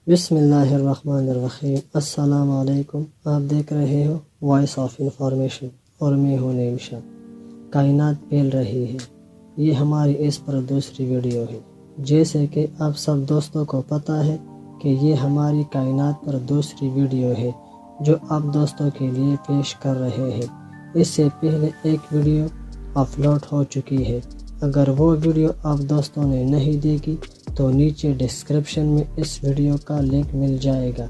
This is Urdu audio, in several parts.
بسم اللہ الرحمن الرحیم۔ السلام علیکم، آپ دیکھ رہے ہو وائس آف انفارمیشن اور میں ہوں نعیم شاہ۔ کائنات پھیل رہی ہے، یہ ہماری اس پر دوسری ویڈیو ہے۔ جیسے کہ آپ سب دوستوں کو پتہ ہے کہ یہ ہماری کائنات پر دوسری ویڈیو ہے جو آپ دوستوں کے لیے پیش کر رہے ہیں۔ اس سے پہلے ایک ویڈیو اپلوڈ ہو چکی ہے، اگر وہ ویڈیو آپ دوستوں نے نہیں دیکھی تو نیچے ڈسکرپشن میں اس ویڈیو کا لنک مل جائے گا۔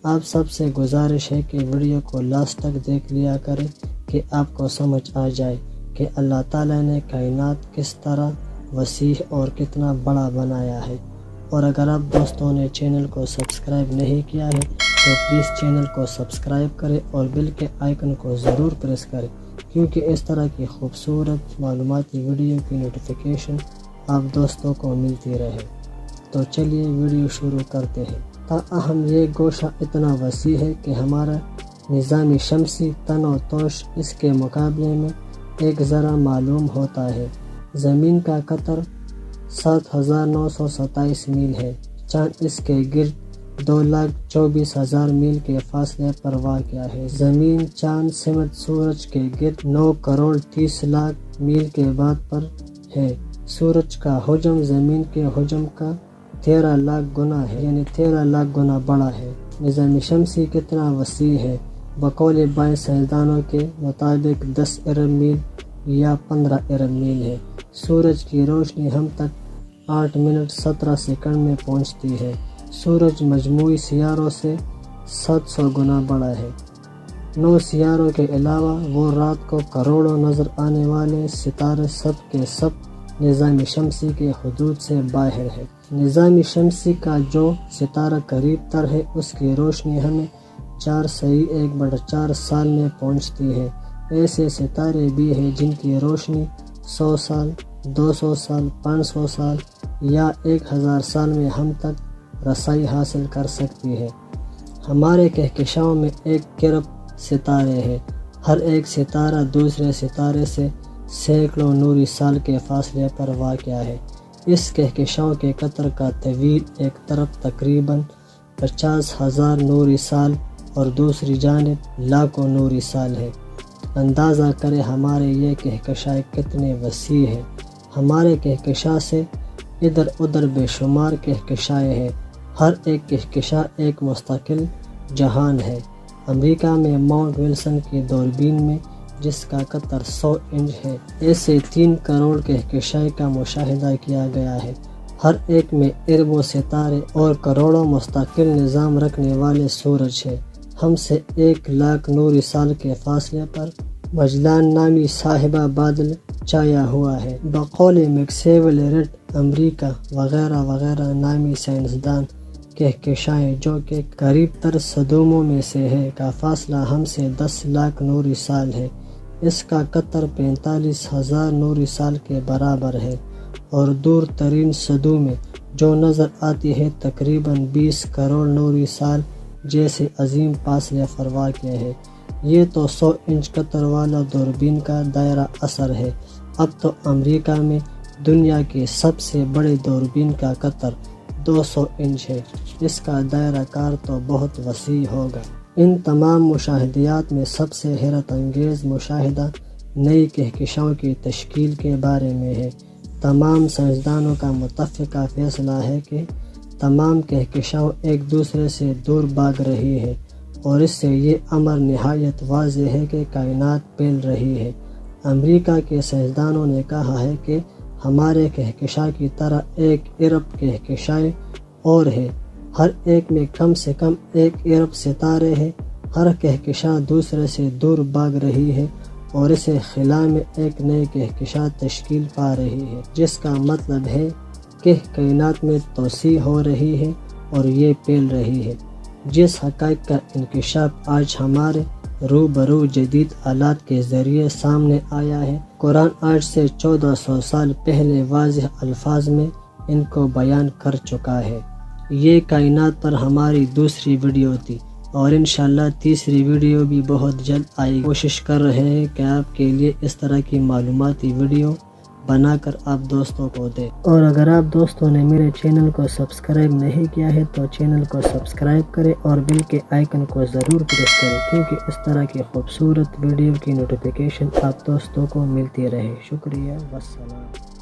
آپ سب سے گزارش ہے کہ ویڈیو کو لاسٹ تک دیکھ لیا کریں کہ آپ کو سمجھ آ جائے کہ اللہ تعالیٰ نے کائنات کس طرح وسیع اور کتنا بڑا بنایا ہے۔ اور اگر آپ دوستوں نے چینل کو سبسکرائب نہیں کیا ہے تو پلیز چینل کو سبسکرائب کریں اور بیل کے آئیکن کو ضرور پریس کریں، کیونکہ اس طرح کی خوبصورت معلوماتی ویڈیو کی نوٹیفیکیشن آپ دوستوں کو ملتی رہے۔ تو چلیے ویڈیو شروع کرتے ہیں۔ تاہم یہ گوشہ اتنا وسیع ہے کہ ہمارا نظام شمسی تن و توش اس کے مقابلے میں ایک ذرا معلوم ہوتا ہے۔ زمین کا قطر 7927 میل ہے۔ چاند اس کے گرد 2,24,000 میل کے فاصلے پر واقع ہے۔ زمین چاند سمت سورج کے گرد 9,30,00,000 میل کے بعد پر ہے۔ سورج کا حجم زمین کے حجم کا 13,00,000 گنا ہے، یعنی 13,00,000 گنا بڑا ہے۔ نظام شمسی کتنا وسیع ہے؟ بقول بعض سائنسدانوں کے مطابق 10 ارب میل یا 15 ارب میل ہے۔ سورج کی روشنی ہم تک 8 منٹ 17 سیکنڈ میں پہنچتی ہے۔ سورج مجموعی سیاروں سے 700 گنا بڑا ہے۔ 9 سیاروں کے علاوہ وہ رات کو کروڑوں نظر آنے والے ستارے سب کے سب نظام شمسی کے حدود سے باہر ہے۔ نظام شمسی کا جو ستارہ قریب تر ہے اس کی روشنی ہمیں 4.1/4 سال میں پہنچتی ہے۔ ایسے ستارے بھی ہیں جن کی روشنی 100 سال، 200 سال، 500 سال یا 1000 سال میں ہم تک رسائی حاصل کر سکتی ہے۔ ہمارے کہکشاؤں میں 1 ارب ستارے ہیں۔ ہر ایک ستارہ دوسرے ستارے سے سینکڑوں نوری سال کے فاصلے پر واقع ہے۔ اس کہکشاؤں کے قطر کا طویل ایک طرف تقریباً 50,000 نوری سال اور دوسری جانب لاکھوں نوری سال ہے۔ اندازہ کریں ہمارے یہ کہکشاں کتنے وسیع ہیں۔ ہمارے کہکشاں سے ادھر ادھر بے شمار کہکشاں ہیں۔ ہر ایک کہکشاں ایک مستقل جہان ہے۔ امریکہ میں ماؤنٹ ولسن کی دوربین میں جس کا قطر 100 انچ ہے، ایسے 3 کروڑ کہکشاں کا مشاہدہ کیا گیا ہے۔ ہر ایک میں اربوں ستارے اور کروڑوں مستقل نظام رکھنے والے سورج ہیں۔ ہم سے 1,00,000 نوری سال کے فاصلے پر مجلان نامی صاحبہ بادل چھایا ہوا ہے۔ بقول میکسویل ریڈ امریکہ وغیرہ وغیرہ نامی سائنسدان، کہکشاں جو کہ قریب تر صدموں میں سے ہے کا فاصلہ ہم سے 10,00,000 نوری سال ہے۔ اس کا قطر 45,000 نوری سال کے برابر ہے اور دور ترین صدوں میں جو نظر آتی ہے تقریباً 20 کروڑ نوری سال جیسے عظیم فاصلے پر واقع ہے۔ یہ تو 100 انچ قطر والا دوربین کا دائرہ اثر ہے۔ اب تو امریکہ میں دنیا کے سب سے بڑے دوربین کا قطر 200 انچ ہے۔ اس کا دائرہ کار تو بہت وسیع ہوگا۔ ان تمام مشاہدات میں سب سے حیرت انگیز مشاہدہ نئی کہکشاؤں کی تشکیل کے بارے میں ہے۔ تمام سائنسدانوں کا متفقہ فیصلہ ہے کہ تمام کہکشاؤں ایک دوسرے سے دور بھاگ رہی ہیں، اور اس سے یہ امر نہایت واضح ہے کہ کائنات پھیل رہی ہے۔ امریکہ کے سائنسدانوں نے کہا ہے کہ ہمارے کہکشاں کی طرح 1 ارب کہکشاں اور ہے۔ ہر ایک میں کم سے کم 1 ارب ستارے ہیں۔ ہر کہکشاں دوسرے سے دور بھاگ رہی ہے اور اسے خلا میں ایک نئے کہکشاں تشکیل پا رہی ہے، جس کا مطلب ہے کہ کائنات میں توسیع ہو رہی ہے اور یہ پھیل رہی ہے۔ جس حقائق کا انکشاف آج ہمارے روبرو جدید آلات کے ذریعے سامنے آیا ہے، قرآن آج سے 1400 سال پہلے واضح الفاظ میں ان کو بیان کر چکا ہے۔ یہ کائنات پر ہماری دوسری ویڈیو تھی اور انشاءاللہ تیسری ویڈیو بھی بہت جلد آئی۔ کوشش کر رہے ہیں کہ آپ کے لیے اس طرح کی معلوماتی ویڈیو بنا کر آپ دوستوں کو دیں۔ اور اگر آپ دوستوں نے میرے چینل کو سبسکرائب نہیں کیا ہے تو چینل کو سبسکرائب کریں اور بیل کے آئیکن کو ضرور پریس کریں، کیونکہ اس طرح کی خوبصورت ویڈیو کی نوٹیفیکیشن آپ دوستوں کو ملتی رہے۔ شکریہ، والسلام۔